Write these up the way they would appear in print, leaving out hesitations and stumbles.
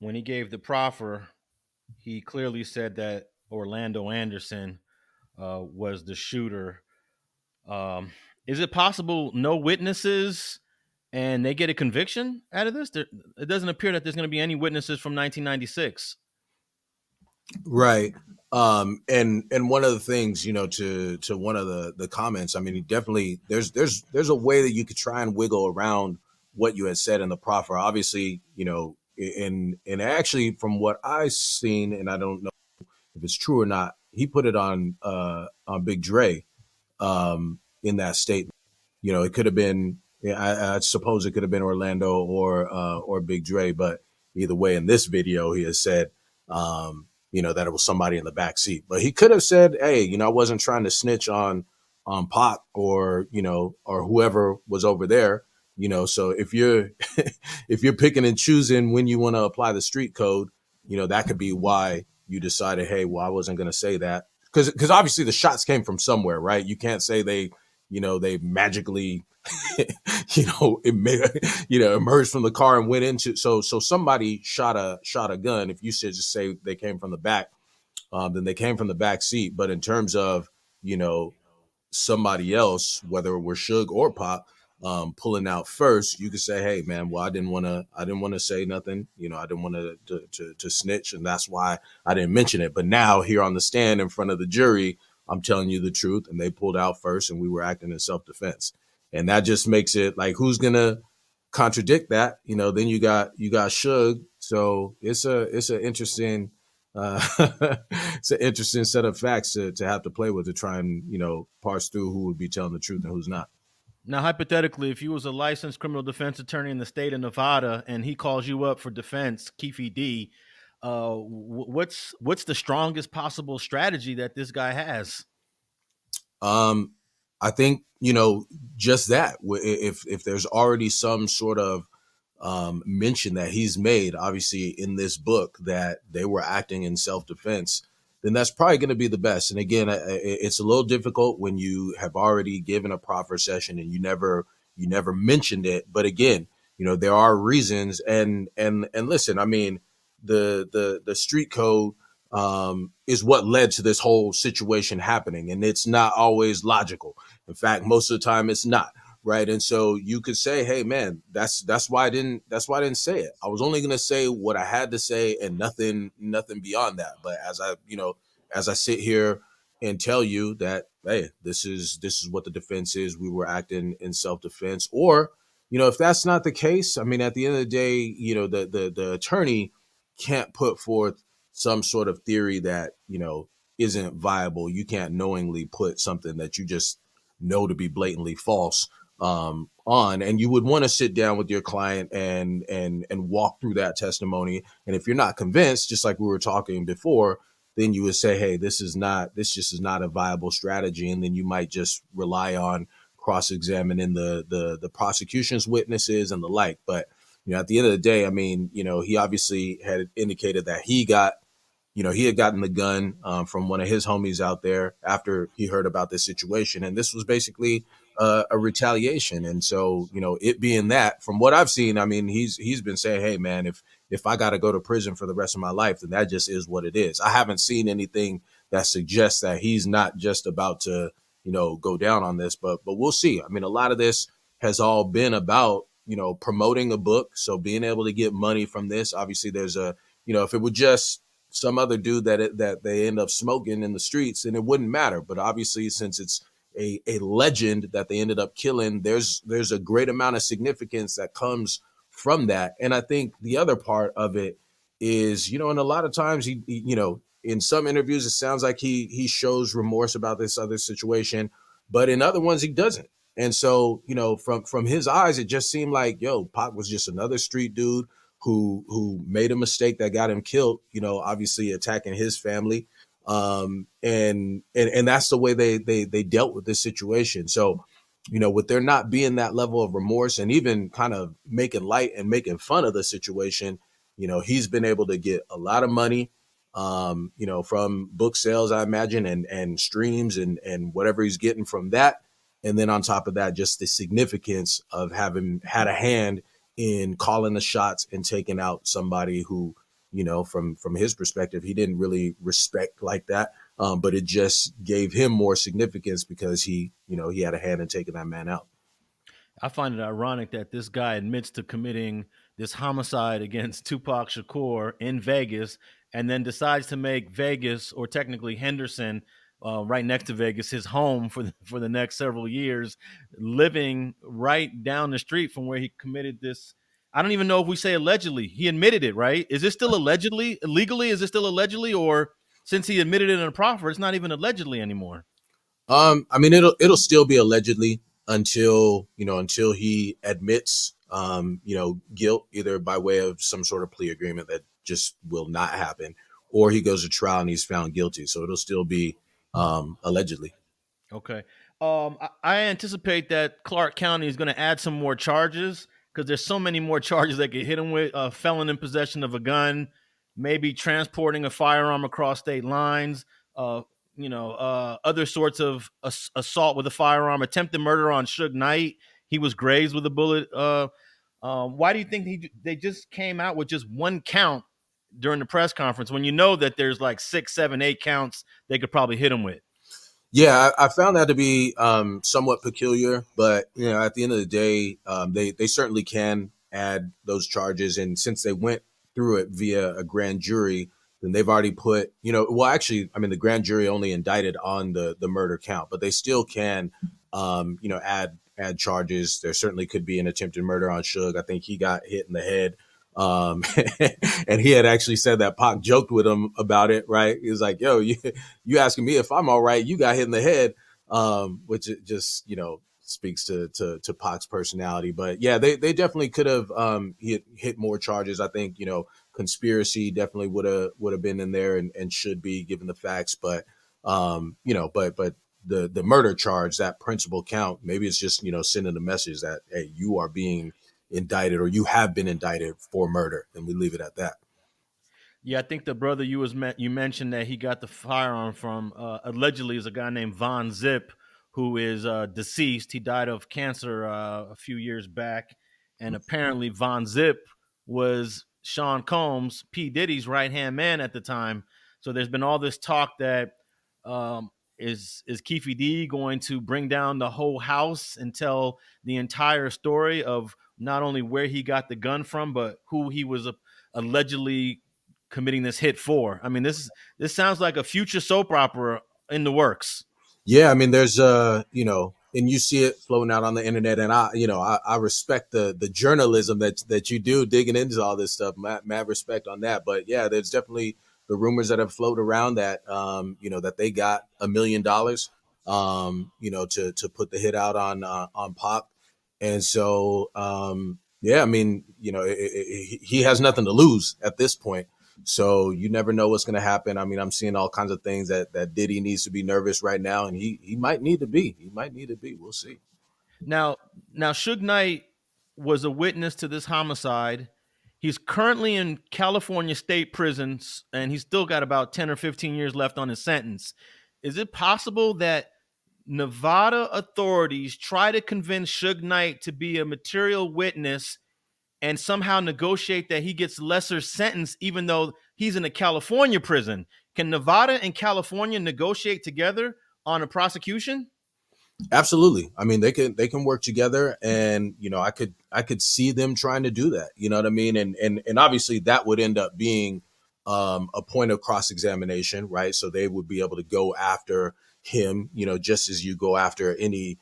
when he gave the proffer, he clearly said that Orlando Anderson was the shooter. Um, is it possible no witnesses and they get a conviction out of this? It doesn't appear that there's going to be any witnesses from 1996. Right. And one of the things, to one of the comments, I mean, he definitely there's a way that you could try and wiggle around what you had said in the proffer. Obviously, and actually from what I've seen, and I don't know if it's true or not, he put it on Big Dre in that statement. It could have been, yeah, I suppose it could have been Orlando or Big Dre, but either way, in this video, he has said, that it was somebody in the back seat. But he could have said, "Hey, I wasn't trying to snitch on Pac or whoever was over there." So if you're if you're picking and choosing when you want to apply the street code, that could be why you decided, "Hey, well, I wasn't going to say that." Because obviously the shots came from somewhere, right? You can't say they magically it may, emerged from the car and went into. So somebody shot a gun. If you should just say they came from the back, then they came from the back seat. But in terms of you know somebody else, whether we're Suge or Pop, pulling out first, you could say, "Hey, man, well, I didn't want to say nothing. I didn't want to snitch, and that's why I didn't mention it. But now here on the stand in front of the jury, I'm telling you the truth, and they pulled out first, and we were acting in self defense, and that just makes it like, who's gonna contradict that? Then you got Suge, so it's an interesting. It's an interesting set of facts to have to play with to try and parse through who would be telling the truth and who's not. Now, hypothetically, if you was a licensed criminal defense attorney in the state of Nevada and he calls you up for defense, Keefe D, what's the strongest possible strategy that this guy has? Um, I think just that. If there's already some sort of mention that he's made, obviously in this book, that they were acting in self defense, then that's probably going to be the best. And again, it's a little difficult when you have already given a proffer session and you never mentioned it. But again, there are reasons. And listen, I mean, the street code is what led to this whole situation happening, and it's not always logical. In fact, most of the time, it's not. Right. And so you could say, "Hey, man, that's why I didn't say it. I was only going to say what I had to say and nothing beyond that." But as I sit here and tell you that, hey, this is what the defense is. We were acting in self-defense. Or, if that's not the case, I mean, at the end of the day, the attorney can't put forth some sort of theory that, isn't viable. You can't knowingly put something that you just know to be blatantly false on, and you would want to sit down with your client and walk through that testimony. And if you're not convinced, just like we were talking before, then you would say, "Hey, this just is not a viable strategy," and then you might just rely on cross-examining the prosecution's witnesses and the like. But at the end of the day, I mean, he obviously had indicated that he had gotten the gun from one of his homies out there after he heard about this situation, and this was basically a retaliation. And so, it being that, from what I've seen, I mean, he's been saying, "Hey, man, if I got to go to prison for the rest of my life, then that just is what it is." I haven't seen anything that suggests that he's not just about to, go down on this, but we'll see. I mean, a lot of this has all been about promoting a book, so being able to get money from this. Obviously, there's if it would just some other dude that they end up smoking in the streets, and it wouldn't matter. But obviously, since it's a legend that they ended up killing, there's a great amount of significance that comes from that. And I think the other part of it is, and a lot of times he in some interviews, it sounds like he shows remorse about this other situation, but in other ones he doesn't. And so, from his eyes, it just seemed like, Pac was just another street dude who made a mistake that got him killed, obviously attacking his family. And that's the way they dealt with this situation. So, with there not being that level of remorse and even kind of making light and making fun of the situation, he's been able to get a lot of money, from book sales, I imagine, and streams and whatever he's getting from that. And then on top of that, just the significance of having had a hand in calling the shots and taking out somebody who, from his perspective, he didn't really respect like that. But it just gave him more significance because he had a hand in taking that man out. I find it ironic that this guy admits to committing this homicide against Tupac Shakur in Vegas and then decides to make Vegas, or technically Henderson, right next to Vegas, his home for the next several years, living right down the street from where he committed this. I don't even know if we say allegedly. He admitted it, right? Is this still allegedly? Legally, is it still allegedly? Or since he admitted it in a proffer, it's not even allegedly anymore? I mean, it'll still be allegedly until he admits guilt, either by way of some sort of plea agreement that just will not happen, or he goes to trial and he's found guilty. So it'll still be allegedly. Okay. I anticipate that Clark County is going to add some more charges because there's so many more charges they could hit him with: felon in possession of a gun, maybe transporting a firearm across state lines, uh, other sorts of assault with a firearm, attempted murder on Suge Knight. He was grazed with a bullet. Why do you think they just came out with just one count during the press conference when you know that there's like 6, 7, 8 counts they could probably hit him with? Yeah, I found that to be somewhat peculiar, but at the end of the day, they certainly can add those charges, and since they went through it via a grand jury, then they've already put, well, actually, I mean, the grand jury only indicted on the murder count, but they still can, add charges. There certainly could be an attempted murder on Suge. I think he got hit in the head. Um, and he had actually said that Pac joked with him about it, right? He was like, "Yo, you asking me if I'm all right? You got hit in the head," which it just speaks to Pac's personality. But yeah, they definitely could have hit more charges. I think conspiracy definitely would have been in there and should be given the facts. But but the murder charge, that principal count, maybe it's just sending a message that, hey, you are being indicted, or you have been indicted for murder, and we leave it at that. Yeah, I think the brother you mentioned that he got the firearm from allegedly is a guy named Von Zip, who is deceased. He died of cancer a few years back, and apparently Von Zip was Sean Combs, P Diddy's right hand man at the time. So there's been all this talk that is Keefe D going to bring down the whole house and tell the entire story of not only where he got the gun from, but who he was allegedly committing this hit for. I mean, this sounds like a future soap opera in the works. Yeah, I mean, there's and you see it floating out on the internet, and I respect the journalism that you do digging into all this stuff. Mad respect on that. But yeah, there's definitely the rumors that have floated around that that they got $1 million to put the hit out on Pop. And so yeah, I mean, he has nothing to lose at this point. So you never know what's going to happen. I mean, I'm seeing all kinds of things that Diddy needs to be nervous right now, and he might need to be. He might need to be. We'll see. Now, Suge Knight was a witness to this homicide. He's currently in California state prisons, and he's still got about 10 or 15 years left on his sentence. Is it possible that Nevada authorities try to convince Suge Knight to be a material witness and somehow negotiate that he gets lesser sentence, even though he's in a California prison? Can Nevada and California negotiate together on a prosecution? Absolutely. I mean, they can work together, and I could see them trying to do that. You know what I mean? And obviously that would end up being a point of cross examination, right? So they would be able to go after him, just as you go after any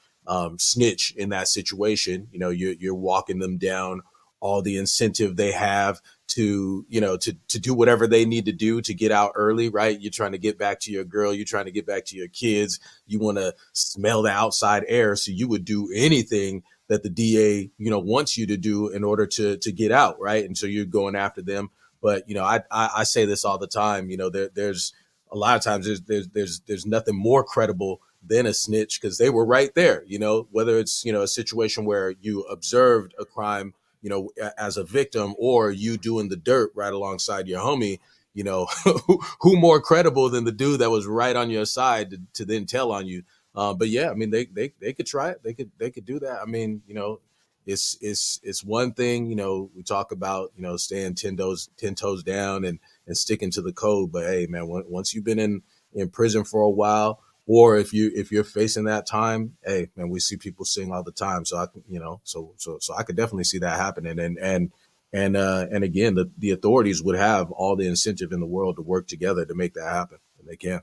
snitch in that situation. You're walking them down all the incentive they have to to do whatever they need to do to get out early, right? You're trying to get back to your girl, you're trying to get back to your kids, you want to smell the outside air, so you would do anything that the DA wants you to do in order to get out, right? And so you're going after them. But I say this all the time. There's a lot of times there's nothing more credible than a snitch, because they were right there. Whether it's a situation where you observed a crime as a victim, or you doing the dirt right alongside your homie. Who more credible than the dude that was right on your side to then tell on you? But yeah, I mean, they could try it. They could do that. I mean, it's one thing, we talk about, staying 10 toes down and sticking to the code. But hey, man, once you've been in prison for a while, or if you're facing that time, hey, man, we see people sing all the time. So so I could definitely see that happening. And again, the authorities would have all the incentive in the world to work together to make that happen, and they can.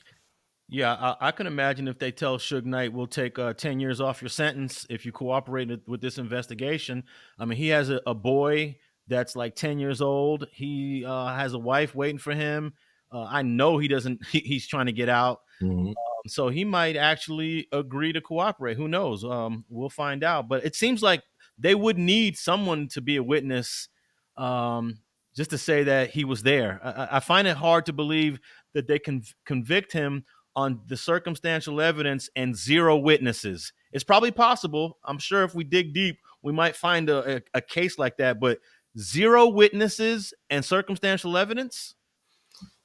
Yeah, I can imagine if they tell Suge Knight, we'll take 10 years off your sentence if you cooperate with this investigation. I mean, he has a boy that's like 10 years old. He has a wife waiting for him. I know he doesn't, he's trying to get out. Mhm. So he might actually agree to cooperate. Who knows? We'll find out. But it seems like they would need someone to be a witness, um, just to say that he was there. I find it hard to believe that they can convict him on the circumstantial evidence and zero witnesses. It's probably possible. I'm sure if we dig deep, we might find a case like that. But zero witnesses and circumstantial evidence?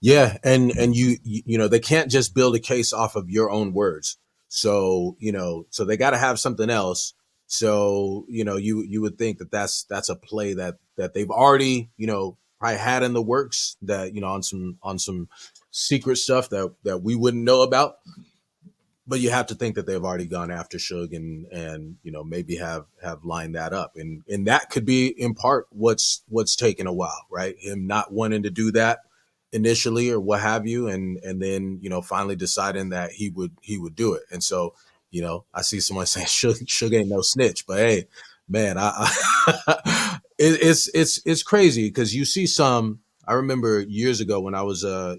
Yeah, and they can't just build a case off of your own words. So so they got to have something else. So you would think that that's a play that they've already probably had in the works, that on some secret stuff that we wouldn't know about. But you have to think that they've already gone after Suge, and maybe have lined that up, and that could be in part what's taken a while, right? Him not wanting to do that initially or what have you, and then finally deciding that he would do it. And so I see someone saying Suge ain't no snitch, but hey, man, it's crazy because you see some. I remember years ago when I was a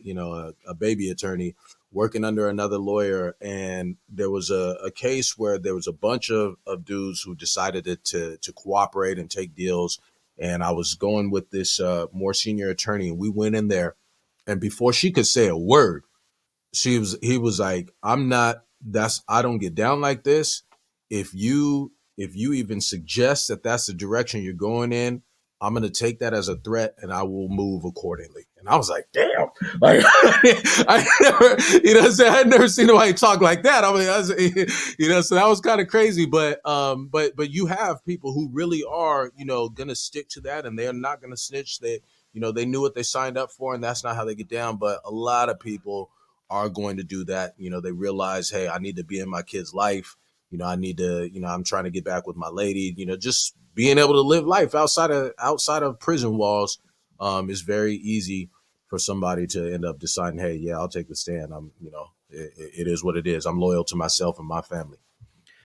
baby attorney working under another lawyer, and there was a case where there was a bunch of dudes who decided to cooperate and take deals. And I was going with this more senior attorney, and we went in there, and before she could say a word, he was like, I don't get down like this. If you even suggest that that's the direction you're going in, I'm going to take that as a threat, and I will move accordingly. And I was like, damn, like I never, I had never seen nobody talk like that. I mean, so that was kind of crazy. But you have people who really are, going to stick to that, and they're not going to snitch. They knew what they signed up for, and that's not how they get down. But a lot of people are going to do that. They realize, hey, I need to be in my kid's life. I need to, I'm trying to get back with my lady. Just being able to live life outside of prison walls is very easy for somebody to end up deciding, hey, yeah, I'll take the stand. It is what it is. I'm loyal to myself and my family.